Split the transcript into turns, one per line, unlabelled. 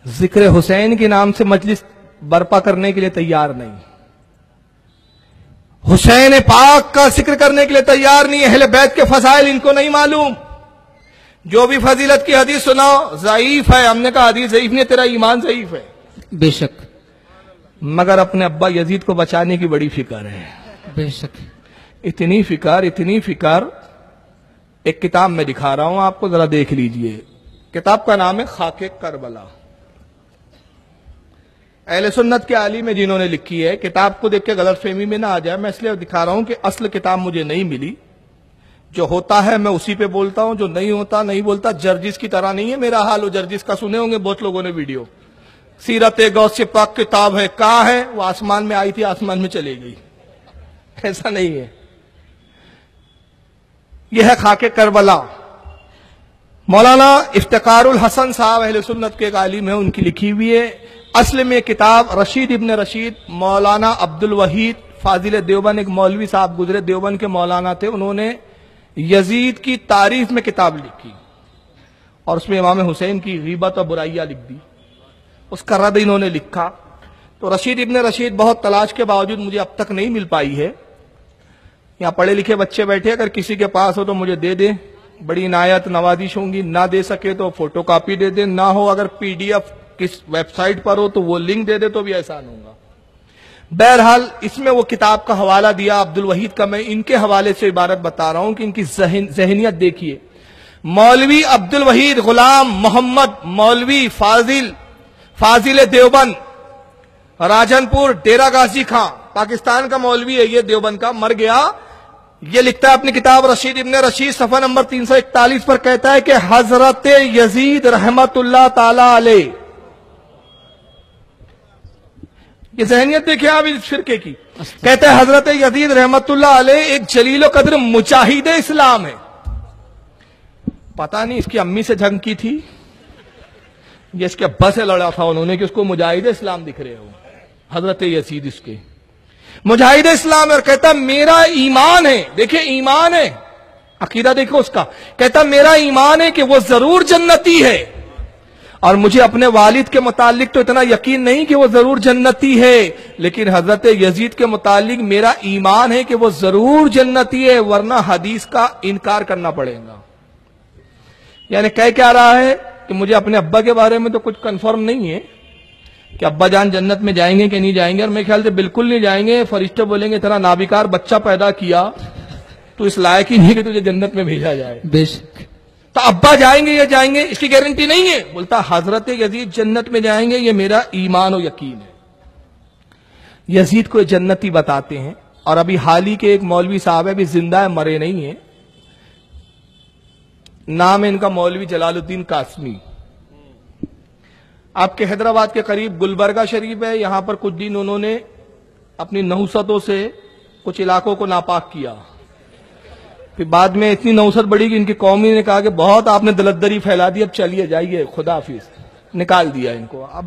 ذکر حسین کے نام سے مجلس برپا کرنے کے لیے تیار نہیں، حسین پاک کا ذکر کرنے کے لیے تیار نہیں، اہل بیت کے فضائل ان کو نہیں معلوم۔ جو بھی فضیلت کی حدیث سناؤ ضعیف ہے، ہم نے کہا حدیث ضعیف نہیں، تیرا ایمان ضعیف ہے۔
بے شک،
مگر اپنے ابا یزید کو بچانے کی بڑی فکر ہے،
بے شک،
اتنی فکر۔ ایک کتاب میں دکھا رہا ہوں آپ کو، ذرا دیکھ لیجئے۔ کتاب کا نام ہے خاک کربلا، اہل سنت کے عالم جنہوں نے لکھی ہے۔ کتاب کو دیکھ کے غلط فہمی میں نہ آ جائے، میں اس لیے دکھا رہا ہوں کہ اصل کتاب مجھے نہیں ملی، جو ہوتا ہے میں اسی پہ بولتا ہوں، جو نہیں ہوتا نہیں بولتا۔ جرجس کی طرح نہیں ہے میرا حال، وہ جرجس کا سنے ہوں گے بہت لوگوں نے ویڈیو، سیرت غوث پاک کتاب ہے، کہاں ہے وہ؟ آسمان میں آئی تھی، آسمان میں چلے گئی، ایسا نہیں ہے۔ یہ ہے خاک کربلا، مولانا افتخار الحسن صاحب اہل سنت کے ایک عالم ہیں، ان کی لکھی ہوئی ہے۔ اصل میں کتاب رشید ابن رشید، مولانا عبد الوحید فاضل دیوبند، ایک مولوی صاحب گزرے دیوبند کے مولانا تھے، انہوں نے یزید کی تعریف میں کتاب لکھی اور اس میں امام حسین کی غیبت اور برائیاں لکھ دی، اس کا رد انہوں نے لکھا۔ تو رشید ابن رشید بہت تلاش کے باوجود مجھے اب تک نہیں مل پائی ہے۔ یہاں پڑھے لکھے بچے بیٹھے، اگر کسی کے پاس ہو تو مجھے دے دیں، بڑی عنایت نوازش ہوں گی، نہ دے سکے تو فوٹو کاپی دے دیں، نہ ہو اگر پی ڈی ایف کس ویب سائٹ پر ہو تو وہ لنک دے دے تو بھی احسان ہوگا۔ بہرحال اس میں وہ کتاب کا حوالہ دیا عبد الوحید کا، میں ان کے حوالے سے عبارت بتا رہا ہوں کہ ان کی ذہنیت دیکھیے۔ مولوی عبد الوحید غلام محمد مولوی فاضل دیوبند، راجن پور، ڈیرہ غازی خان، پاکستان کا مولوی ہے یہ، دیوبند کا، مر گیا۔ یہ لکھتا ہے اپنی کتاب رشید ابن رشید صفحہ نمبر 341 پر، کہتا ہے کہ حضرت یزید رحمت اللہ تعالی علیہ، یہ ذہنیت دیکھیں آپ اس فرقے کی، کہتا ہے حضرت یزید رحمت اللہ علیہ ایک جلیل و قدر مجاہد اسلام ہے۔ پتہ نہیں اس کی امی سے جنگ کی تھی یا اس کے ابا سے لڑا تھا انہوں نے کہ اس کو مجاہد اسلام دکھ رہے ہو۔ حضرت یزید اس کے مجاہد اسلام ہے، اور کہتا میرا ایمان ہے، دیکھیں ایمان ہے، عقیدہ دیکھو اس کا، کہتا میرا ایمان ہے کہ وہ ضرور جنتی ہے، اور مجھے اپنے والد کے متعلق تو اتنا یقین نہیں کہ وہ ضرور جنتی ہے، لیکن حضرت یزید کے متعلق میرا ایمان ہے کہ وہ ضرور جنتی ہے، ورنہ حدیث کا انکار کرنا پڑے گا۔ یعنی کہہ کیا رہا ہے کہ مجھے اپنے ابا کے بارے میں تو کچھ کنفرم نہیں ہے کہ ابا جان جنت میں جائیں گے کہ نہیں جائیں گے، اور میرے خیال سے بالکل نہیں جائیں گے۔ فرشتے بولیں گے اتنا نابیکار بچہ پیدا کیا تو اس لائق ہی نہیں کہ تجھے جنت میں بھیجا جائے۔
بے شک،
تو ابا جائیں گے یا جائیں گے اس کی گارنٹی نہیں ہے، بولتا حضرت یزید جنت میں جائیں گے، یہ میرا ایمان و یقین ہے۔ یزید کو جنتی بتاتے ہیں، اور ابھی حال ہی کے ایک مولوی صاحب ہے، ابھی زندہ ہے، مرے نہیں ہیں، نام ہے ان کا مولوی جلال الدین قاسمی، آپ کے حیدرآباد کے قریب گلبرگہ شریف ہے، یہاں پر کچھ دن انہوں نے اپنی نحوستوں سے کچھ علاقوں کو ناپاک کیا، پھر بعد میں اتنی نحوست بڑھی کہ ان کی قومی نے کہا کہ بہت آپ نے دلدری پھیلا دی، اب چلیے جائیے، خدا حافظ، نکال دیا ان کو۔ اب